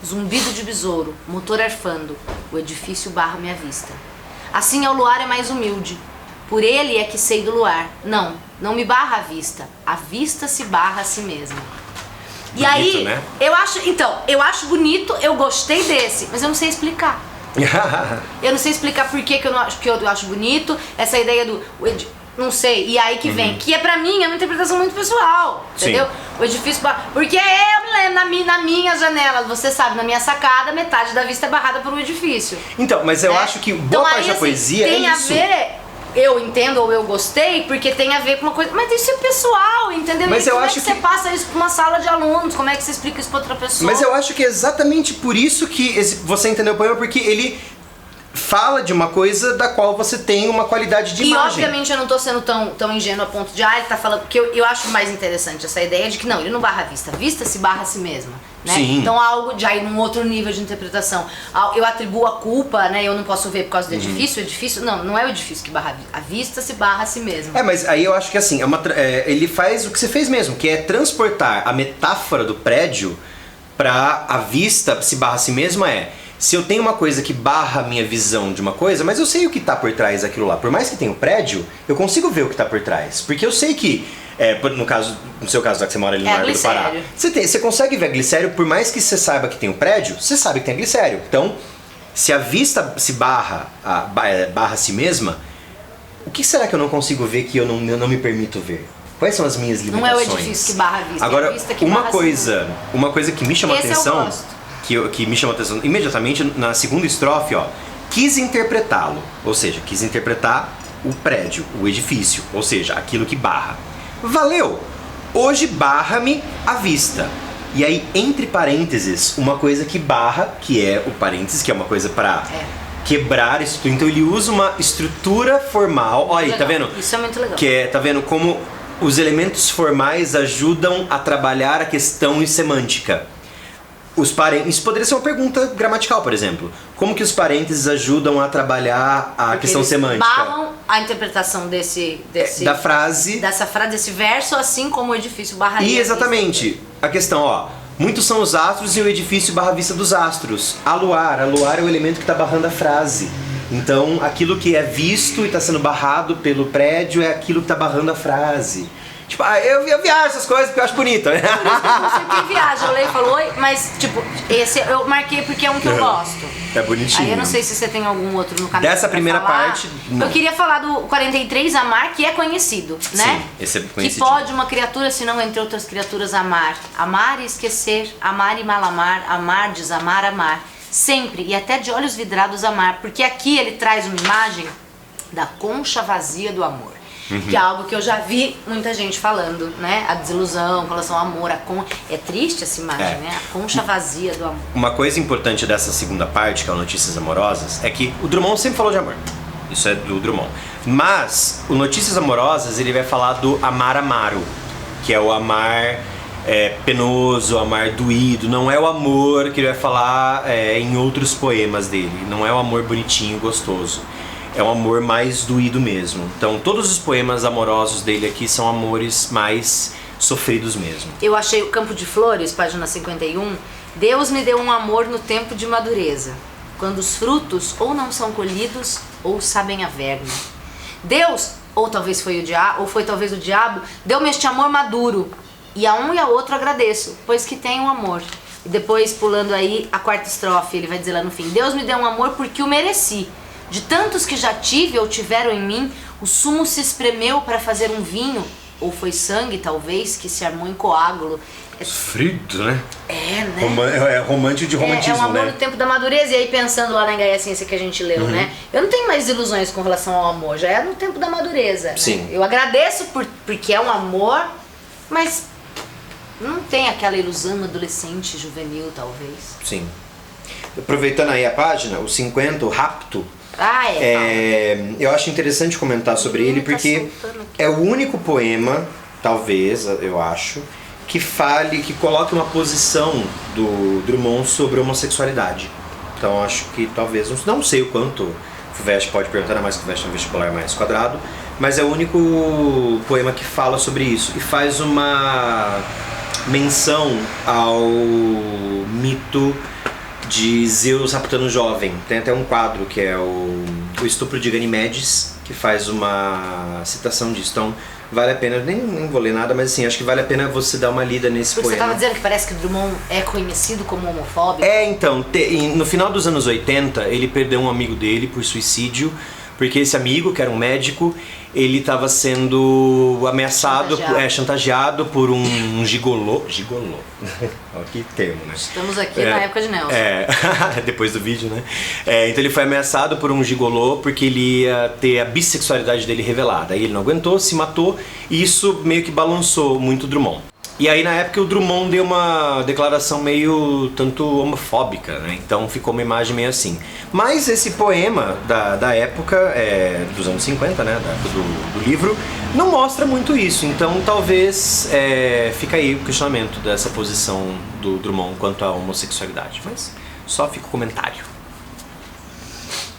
Zumbido de besouro, motor arfando. O edifício barra minha vista. Assim ao luar é mais humilde. Por ele é que sei do luar. Não me barra a vista se barra a si mesma. E bonito, aí, né? eu acho bonito, eu gostei desse, mas eu não sei explicar. Eu não sei explicar por que eu acho bonito essa ideia do... Não sei, e aí que vem, que pra mim é uma interpretação muito pessoal, entendeu? O edifício... Porque eu me lembro, na minha janela, você sabe, na minha sacada, metade da vista é barrada por um edifício. Então, mas eu acho que boa parte da poesia tem é isso. Tem a ver... Eu entendo ou eu gostei porque tem a ver com uma coisa... Mas isso é pessoal, entendeu? Mas como é que você passa isso pra uma sala de alunos? Como é que você explica isso pra outra pessoa? Mas eu acho que é exatamente por isso que você entendeu o poema, porque ele fala de uma coisa da qual você tem uma qualidade de imagem. E obviamente eu não tô sendo tão ingênuo a ponto de, ele tá falando... Porque eu acho mais interessante essa ideia de que não, ele não barra a vista se barra a si mesma. Né? Sim. Então algo de aí num outro nível de interpretação. Eu atribuo a culpa, né? Eu não posso ver por causa do edifício. O edifício, não é o edifício que barra a vista, se barra a si mesmo. Mas aí eu acho que assim, ele faz o que você fez mesmo, que é transportar a metáfora do prédio pra a vista se barra a si mesma. Se eu tenho uma coisa que barra a minha visão de uma coisa, mas eu sei o que tá por trás daquilo lá. Por mais que tenha o prédio, eu consigo ver o que tá por trás. Porque eu sei que, no seu caso, já que você mora ali no Largo do Pará, você consegue ver a glicério, por mais que você saiba que tem o prédio, você sabe que tem a glicério. Então, se a vista se barra a si mesma, o que será que eu não consigo ver que eu não me permito ver? Quais são as minhas limitações? Não é o edifício que barra a vista, agora, é a vista que uma barra coisa que me chama atenção, que me chama atenção imediatamente na segunda estrofe, quis interpretá-lo, ou seja, quis interpretar o prédio, o edifício, ou seja, aquilo que barra. Valeu! Hoje barra-me a vista. E aí, entre parênteses, uma coisa que barra, que é o parênteses, que é uma coisa pra quebrar isso. Então ele usa uma estrutura formal. Olha aí, tá vendo? Isso é muito legal. Tá vendo como os elementos formais ajudam a trabalhar a questão semântica. Isso poderia ser uma pergunta gramatical, por exemplo. Como que os parênteses ajudam a trabalhar a questão semântica? Barram a interpretação da frase. Dessa frase, desse verso, assim como o edifício barraria. E exatamente. A questão, muitos são os astros e o edifício barra a vista dos astros. A luar é o elemento que está barrando a frase. Então, aquilo que é visto e está sendo barrado pelo prédio é aquilo que está barrando a frase. Tipo, eu viajo essas coisas porque eu acho bonito, né? Você tem viagem, eu leio e falo, oi, mas tipo, esse eu marquei porque é um que eu gosto. É bonitinho. Aí eu não sei se você tem algum outro no canal. Dessa primeira parte, não. Eu queria falar do 43, Amar, que é conhecido, né? Sim, esse é conhecido. Que pode uma criatura, se não entre outras criaturas, amar. Amar e esquecer, amar e mal amar, desamar, amar. Sempre, e até de olhos vidrados amar. Porque aqui ele traz uma imagem da concha vazia do amor. Que é algo que eu já vi muita gente falando, né? A desilusão com relação ao amor, é triste essa imagem, né? A concha vazia do amor. Uma coisa importante dessa segunda parte, que é o Notícias Amorosas, é que o Drummond sempre falou de amor. Isso é do Drummond. Mas o Notícias Amorosas, ele vai falar do amar amaro, que é o amar penoso, amar doído. Não é o amor que ele vai falar em outros poemas dele. Não é o amor bonitinho, gostoso. É um amor mais doído mesmo. Então todos os poemas amorosos dele aqui são amores mais sofridos mesmo. Eu achei o Campo de Flores, página 51. Deus me deu um amor no tempo de madureza, quando os frutos ou não são colhidos ou sabem a verme. Deus, ou talvez foi o diabo, ou foi talvez o diabo, deu-me este amor maduro, e a um e a outro agradeço, pois que tenho amor. E depois, pulando aí a quarta estrofe, ele vai dizer lá no fim: Deus me deu um amor porque o mereci. De tantos que já tive ou tiveram em mim, o sumo se espremeu para fazer um vinho, ou foi sangue, talvez, que se armou em coágulo. Sofrido, né? Né? É romântico de romantismo, é um amor né? no tempo da madureza. E aí pensando lá na Engaia Ciência que a gente leu, né? Eu não tenho mais ilusões com relação ao amor, já é no tempo da madureza. Sim. Né? Eu agradeço porque é um amor, mas não tem aquela ilusão adolescente, juvenil, talvez. Sim. Aproveitando aí a página, o 50, o Rapto. Eu acho interessante comentar sobre ele porque é o único poema, talvez, eu acho, que coloque uma posição do Drummond sobre a homossexualidade. Então acho que talvez, não sei o quanto o Fuvest pode perguntar, mais que o Fuvest é um vestibular mais quadrado, mas é o único poema que fala sobre isso e faz uma menção ao mito de Zeus raptando jovem. Tem até um quadro que é o Estupro de Ganimedes, que faz uma citação disso. Então vale a pena, nem vou ler nada, mas assim, acho que vale a pena você dar uma lida nesse Porque poema. você estava dizendo que parece que Drummond é conhecido como homofóbico. Então, no final dos anos 80, ele perdeu um amigo dele por suicídio, porque esse amigo, que era um médico, ele estava sendo ameaçado, chantageado por um gigolô. Gigolô. Olha que termo, né? Estamos aqui na época de Nelson. Depois do vídeo, né? Então ele foi ameaçado por um gigolô porque ele ia ter a bissexualidade dele revelada. Aí ele não aguentou, se matou, e isso meio que balançou muito o Drummond. E aí na época o Drummond deu uma declaração meio tanto homofóbica, né? Então ficou uma imagem meio assim. Mas esse poema da época, dos anos 50, né? Da época do livro, não mostra muito isso. Então talvez fica aí o questionamento dessa posição do Drummond quanto à homossexualidade. Mas só fica o comentário.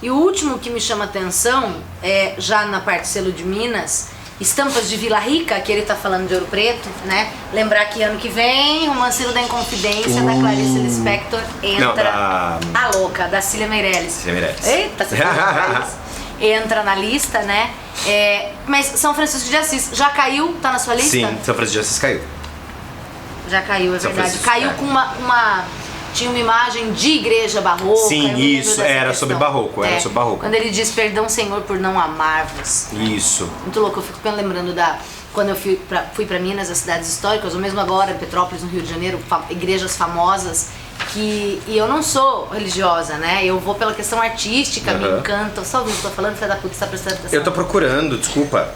E o último que me chama a atenção é já na parte selo de Minas, Estampas de Vila Rica, que ele tá falando de Ouro Preto, né? Lembrar que ano que vem, Romanceiro da Inconfidência, da Clarice Lispector, entra... A louca, da Cília Meirelles. Cília Meirelles. Eita, você entra na lista, né? Mas São Francisco de Assis, já caiu? Tá na sua lista? Sim, São Francisco de Assis caiu. Já caiu, é verdade. Caiu com uma... Tinha uma imagem de igreja barroca. Sim, isso, era sobre barroco, era sobre barroco. Quando ele diz, perdão, Senhor, por não amar-vos. Isso. Muito louco, eu fico lembrando quando eu fui pra Minas, as cidades históricas, ou mesmo agora, em Petrópolis, no Rio de Janeiro, igrejas famosas, e eu não sou religiosa, né? Eu vou pela questão artística, me encanta. Só ouvindo o que eu tô falando, filha da puta, você tá prestando atenção? Eu tô procurando, desculpa.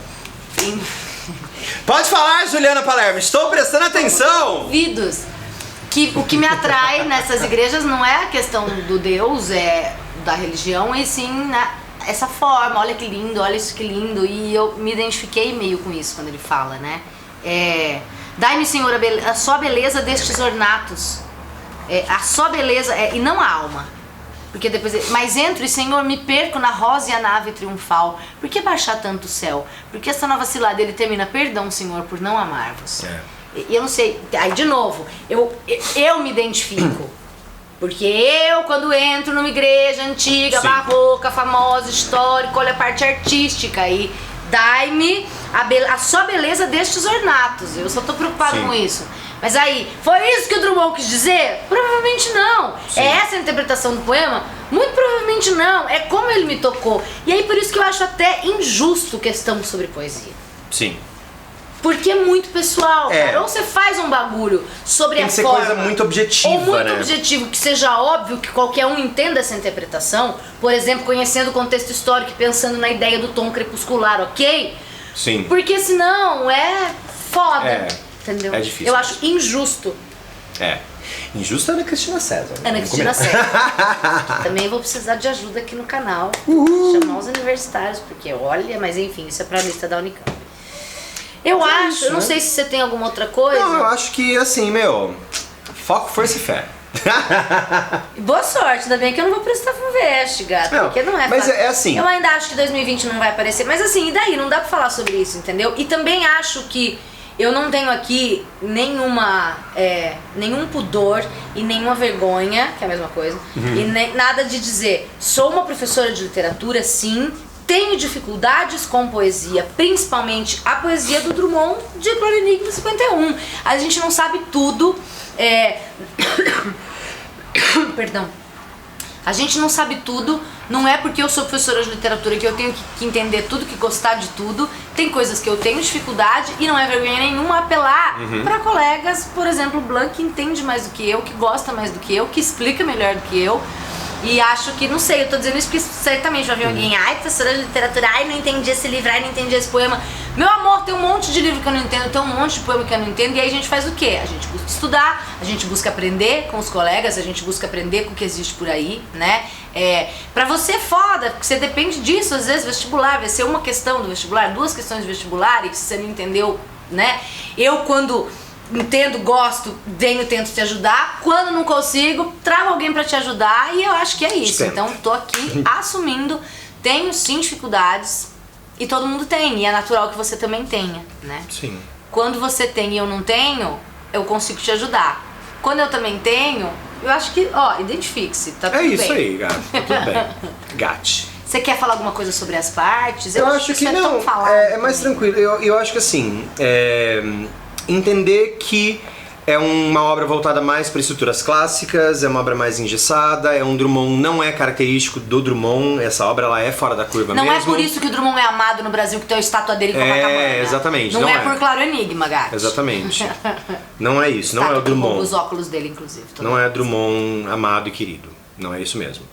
Pode falar, Juliana Palermo, estou prestando atenção! Ouvidos. O que me atrai nessas igrejas não é a questão do Deus, da religião, e sim essa forma, olha que lindo, olha isso que lindo. E eu me identifiquei meio com isso quando ele fala, né? Dai-me, Senhor, a só beleza destes ornatos, a só beleza, e não a alma. Porque depois, mas entro e, Senhor, me perco na rosa e a nave triunfal. Por que baixar tanto o céu? Porque essa nova cilada, ele termina, perdão, Senhor, por não amar-vos. E eu não sei, aí de novo, eu me identifico. Porque eu, quando entro numa igreja antiga, barroca, famosa, histórica, olha a parte artística, e dai-me a só beleza destes ornatos. Eu só tô preocupado Sim. com isso. Mas aí, foi isso que o Drummond quis dizer? Provavelmente não. Sim. É essa a interpretação do poema? Muito provavelmente não. É como ele me tocou. E aí por isso que eu acho até injusto questão sobre poesia. Sim. Porque é muito pessoal, É. cara. Ou você faz um bagulho sobre Tem a que ser forma, coisa muito objetiva, ou muito né? objetivo, que seja óbvio que qualquer um entenda essa interpretação. Por exemplo, conhecendo o contexto histórico e pensando na ideia do tom crepuscular, ok? Sim. Porque senão é foda, É. entendeu? É difícil Eu mesmo. acho injusto. É. Injusta Ana Cristina César. Ana Vamos Cristina combinar. César. Também vou precisar de ajuda aqui no canal. Chamar os universitários, porque olha, mas enfim, isso é pra lista da Unicamp. Eu Mas é acho, isso, eu não né? sei se você tem alguma outra coisa. Não, eu acho que assim, meu. Foco, força e fé. Boa sorte, ainda bem que eu não vou prestar FUVEST, gato, Não, porque não é mas fácil. é assim. Eu ainda acho que 2020 não vai aparecer, mas assim, e daí? Não dá pra falar sobre isso, entendeu? E também acho que eu não tenho aqui nenhum pudor e nenhuma vergonha, que é a mesma coisa, e nada de dizer, sou uma professora de literatura, sim, tenho dificuldades com poesia, principalmente a poesia do Drummond de Clorenigma 51. A gente não sabe tudo, perdão. A gente não sabe tudo, não é porque eu sou professora de literatura que eu tenho que entender tudo, que gostar de tudo. Tem coisas que eu tenho dificuldade e não é vergonha nenhuma apelar para colegas, por exemplo, o Blanc, que entende mais do que eu, que gosta mais do que eu, que explica melhor do que eu. E acho que, não sei, eu tô dizendo isso porque certamente vai vir alguém, ai, professora de literatura, ai, não entendi esse livro, ai, não entendi esse poema. Meu amor, tem um monte de livro que eu não entendo, tem um monte de poema que eu não entendo, e aí a gente faz o quê? A gente busca estudar, a gente busca aprender com os colegas, a gente busca aprender com o que existe por aí, né? Pra você é foda, porque você depende disso, às vezes vestibular, vai ser uma questão do vestibular, duas questões de vestibular, e se você não entendeu, né? Eu, quando entendo, gosto, venho, tento te ajudar. Quando não consigo, trago alguém pra te ajudar e eu acho que é isso. Certo. Então tô aqui assumindo, tenho sim dificuldades e todo mundo tem, e é natural que você também tenha, né? Sim. Quando você tem e eu não tenho, eu consigo te ajudar. Quando eu também tenho, eu acho que, identifique-se, tá tudo É isso bem. aí, gato. Tá tudo bem. Gate. Você quer falar alguma coisa sobre as partes? Eu acho que isso não, tão falado é mais também. tranquilo. Eu acho que assim, entender que é uma obra voltada mais para estruturas clássicas, é uma obra mais engessada, é um Drummond, não é característico do Drummond, essa obra ela é fora da curva Não mesmo. é por isso que o Drummond é amado no Brasil, que tem a estátua dele com a Copacabana. Exatamente, Não, não é, é. por Claro Enigma, gato. Exatamente. Não é isso, não é o Os Drummond. óculos dele, inclusive. Não é Drummond amado e querido. Não é isso mesmo.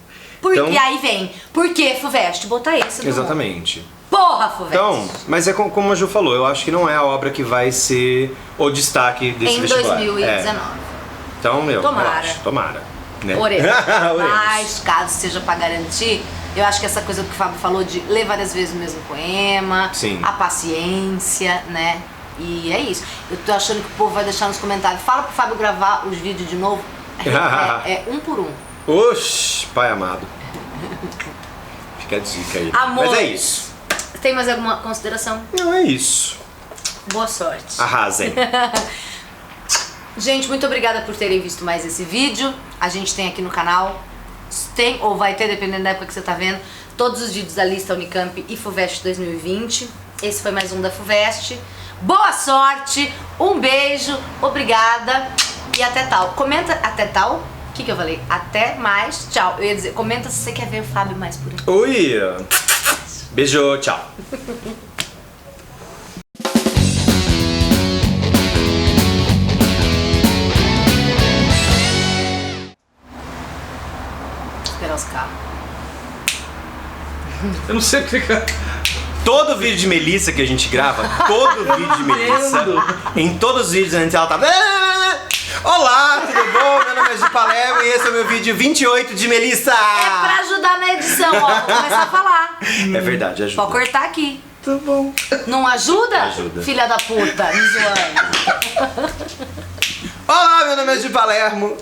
E aí vem, por que FUVEST? Botar esse Drummond. Exatamente. Porra, FUVEST! Então, mas é como a Ju falou, eu acho que não é a obra que vai ser o destaque desse em vestibular. 2019. Então, meu, Tomara. relaxa, tomara. Né? Oremos. Oremos. Mas, caso seja pra garantir, eu acho que essa coisa que o Fábio falou de ler várias vezes o mesmo poema, Sim. a paciência, né? E é isso. Eu tô achando que o povo vai deixar nos comentários. Fala pro Fábio gravar os vídeos de novo. É um por um. Oxi, pai amado. Fica a dica aí. Amor. Mas é isso. Tem mais alguma consideração? Não, é isso. Boa sorte. Arrasem. Gente, muito obrigada por terem visto mais esse vídeo. A gente tem aqui no canal, tem ou vai ter, dependendo da época que você tá vendo, todos os vídeos da lista Unicamp e FUVEST 2020. Esse foi mais um da FUVEST. Boa sorte, um beijo, obrigada e até tal. Comenta até tal. O que eu falei? Até mais, tchau. Eu ia dizer, comenta se você quer ver o Fábio mais por aí. Ui. Beijo, tchau. Esperar os carros. Eu não sei porque. Todo vídeo de Melissa que a gente grava, todo vídeo de Melissa, em todos os vídeos a gente ela tá... Olá, tudo bom? Meu nome é Gi Palermo e esse é o meu vídeo 28 de Melissa. É pra ajudar na edição, ó. Vou começar a falar. É verdade, ajuda. Pode cortar aqui. Tá bom. Não ajuda? Ajuda. Filha da puta, me zoando. Olá, meu nome é Gi Palermo.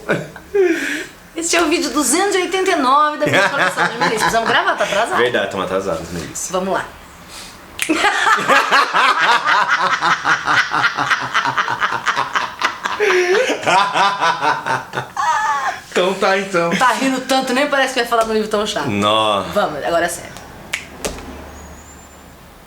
Esse é o vídeo 289 da minha coleção de Melissa. Precisamos gravar, tá atrasado? Verdade, estão atrasados, Melissa. Vamos lá. Então tá, então. Tá rindo tanto, nem parece que vai falar de um livro tão chato. Nossa. Vamos, agora é sério.